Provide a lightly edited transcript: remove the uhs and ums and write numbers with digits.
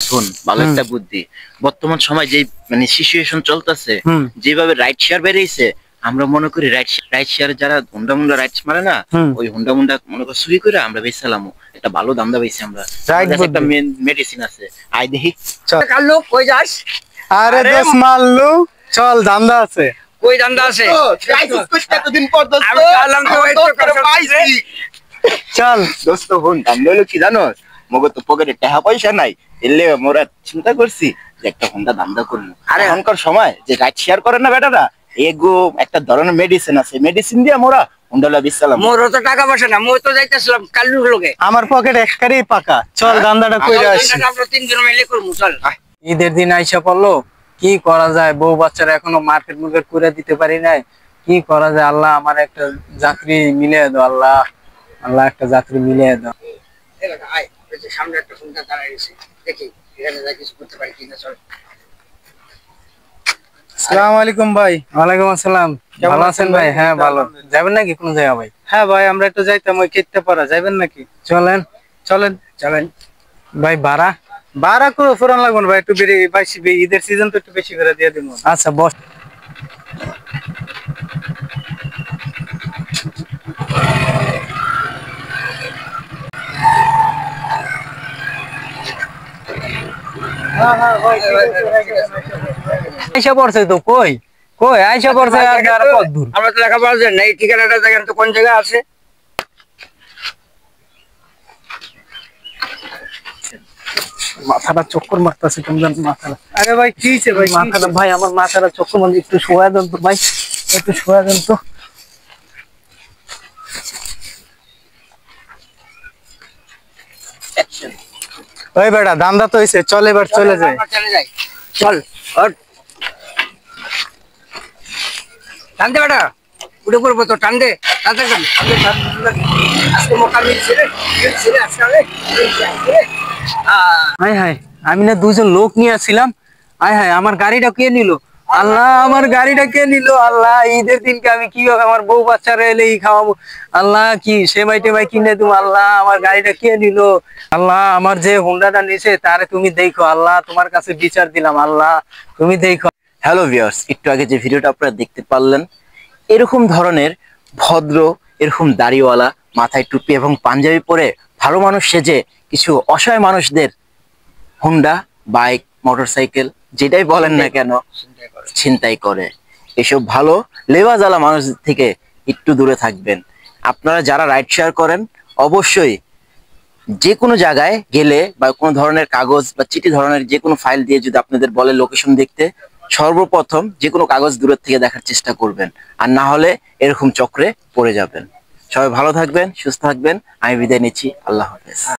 শোন, ভালো একটা বুদ্ধি। বর্তমান সময় যে মানে সিচুয়েশন চলতেছে, যেভাবে রাইড শেয়ার বেরিয়েছে, আমরা মনে করি রাইড শেয়ার যারা হুন্ডা মুন্ডা রাইডস মারে না, ওই হুন্ডা মুন্ডা মনে কর চুরি করে আমরা বেচালামো, একটা ভালো দামদা বেশি আমরা। একটা মেডিসিন আছে, আই দেখি। কাল্লু কই যাস? আরে দোস্ত মাল্লু, চল ধান্দা আছে। কই ধান্দা আছে? এতদিন পর দোস্ত আমি কালাম তো ওই তো পাইছি। চল দোস্ত, হুন দামদা হলো কি জানোস? মগো তো পকেটে টাকা পয়সা নাই, এলে মোরা চিন্তা করছি যে একটা হুন্ডা দামদা করবো। আর এখনকার সময় যে রাইড শেয়ার করে না বেটারা, এগো একটা ধরনের মেডিসিন আছে, মেডিসিন দিয়ে মোরা হুন্ডালা বিছালাম। মোর তো টাকা পয়সা না, মই তো যাইতেছিলাম কাল্লুর লগে। আমার পকেট একবারেই পাকা, চল ধান্দাটা কইরা আসি। আমরা তিনজন মিলে করবো, চল। ঈদের দিন আইসা পড়লো, কি করা যায়? বউ বাচ্চারা এখনো মার্কেট মুকেট করে দিতে পারি নাই, কি করা যায়? আল্লাহ আমার একটা যাত্রী মিলিয়ে দাও, আল্লাহ আল্লাহ একটা যাত্রী মিলিয়ে দাও। আয়, ওই যে সামনে একটা ফোনটা দাঁড়ায় গেছে, দেখি এখানে যা কিছু করতে পারি কিনা, চল। আসসালামু আলাইকুম ভাই। ওয়ালাইকুম আসসালাম। ভালো আছেন ভাই? হ্যাঁ ভালো। যাবেন নাকি কোন জায়গা ভাই? হ্যাঁ ভাই, আমরা একটু যাইতাম ওই কেট্টাপাড়া, যাবেন নাকি? চলেন চলেন চলেন ভাই। ভাড়া ভাড়া করে ফুরান লাগবে ভাই, একটু বেশি, ঈদের সিজন তো একটু বেশি করে দিয়ে দিব। আচ্ছা বস। আইসা পড়ছে তো, কই কই আইসা পড়ছে? আর কত দূর? আমরা তো দেখা পাওয়া যায় না, এই ঠিকানাটা দেখেন তো কোন জায়গা আছে। মাথাটা চক্কর মারতেছে কেমন মাথাটা। আরে ভাই কি হইছে ভাই? মাথাটা ভাই, আমার মাথাটা চক্কর মারছে, একটু শোয়া দেন তো ভাই, একটু শোয়া দেন তো। ওই বেটা ধান্দা তো হইছে, চল এবার চলে যাই। চলে যাই, চল। টানতে বেটা, উঠে পড়বো তো, টান দে। আজকে মোকা মিলছে রে, আজকে হাই হাই, আমি না দুজন লোক নিয়ে আসছিলাম। হাই হাই, আমার গাড়িটা কে নিল? আল্লাহ, আমার গাড়িটা কে নিল? আল্লাহ, ঈদের দিনকে আমি কিভাবে আমার বউ বাচ্চারা এলে খাওয়াবো? আল্লাহ, কি সেমাই টেমাই কিনে তুমি? আল্লাহ, আমার গাড়িটা কে নিল? আল্লাহ, আমার যে হুন্ডাটা নিছে তারে তুমি দেখো। আল্লাহ, তোমার কাছে বিচার দিলাম, আল্লাহ তুমি দেখো। হ্যালো ভিউয়ার্স, একটু আগে যে ভিডিওটা আপনারা দেখতে পারলেন, এরকম ধরনের ভদ্র, এরকম দাড়িওয়ালা, মাথায় টুপি এবং পাঞ্জাবি পরে ভালো মানুষ সেজে কিছু অসহায় মানুষদের হুন্ডা, বাইক, মোটরসাইকেল যেটাই বলেন না কেন ছিনতাই করে। এসব ভালো লেবাজালা মানুষ থেকে একটু দূরে থাকবেন। আপনারা যারা রাইড শেয়ার করেন, অবশ্যই যে কোনো জায়গায় গেলে বা কোনো ধরনের কাগজ বা চিঠি ধরনের যে কোনো ফাইল দিয়ে যদি আপনাদের বলে লোকেশন দেখতে, সর্বপ্রথম যে কোনো কাগজ দূরের থেকে দেখার চেষ্টা করবেন, আর না হলে এরকম চক্রে পড়ে যাবেন। সবাই ভালো থাকবেন, সুস্থ থাকবেন। আমি বিদায় নিচ্ছি, আল্লাহ হাফেজ।